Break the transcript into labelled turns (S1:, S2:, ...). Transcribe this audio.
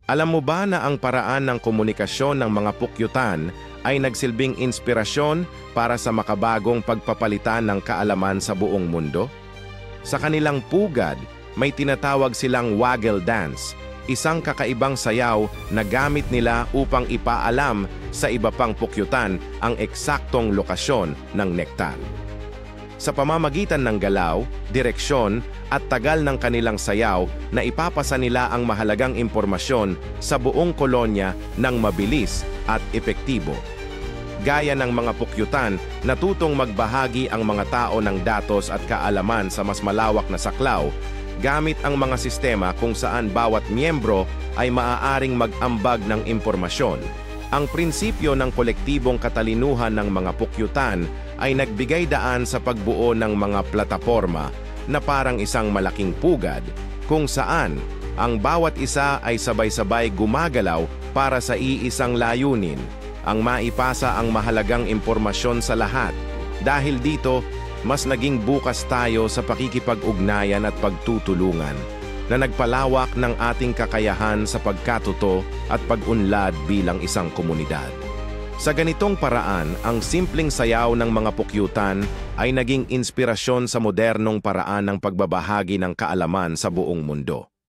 S1: Alam mo ba na ang paraan ng komunikasyon ng mga pukyutan ay nagsilbing inspirasyon para sa makabagong pagpapalitan ng kaalaman sa buong mundo? Sa kanilang pugad, may tinatawag silang waggle dance, isang kakaibang sayaw na gamit nila upang ipaalam sa iba pang pukyutan ang eksaktong lokasyon ng nektar. Sa pamamagitan ng galaw, direksyon at tagal ng kanilang sayaw na ipapasa nila ang mahalagang impormasyon sa buong kolonya ng mabilis at epektibo. Gaya ng mga pukyutan, natutong magbahagi ang mga tao ng datos at kaalaman sa mas malawak na saklaw gamit ang mga sistema kung saan bawat miyembro ay maaaring mag-ambag ng impormasyon. Ang prinsipyo ng kolektibong katalinuhan ng mga pukyutan ay nagbigay daan sa pagbuo ng mga plataporma na parang isang malaking pugad kung saan ang bawat isa ay sabay-sabay gumagalaw para sa iisang layunin, ang maipasa ang mahalagang impormasyon sa lahat. Dahil dito, mas naging bukas tayo sa pakikipag-ugnayan at pagtutulungan na nagpalawak ng ating kakayahan sa pagkatuto at pag-unlad bilang isang komunidad. Sa ganitong paraan, ang simpleng sayaw ng mga pukyutan ay naging inspirasyon sa modernong paraan ng pagbabahagi ng kaalaman sa buong mundo.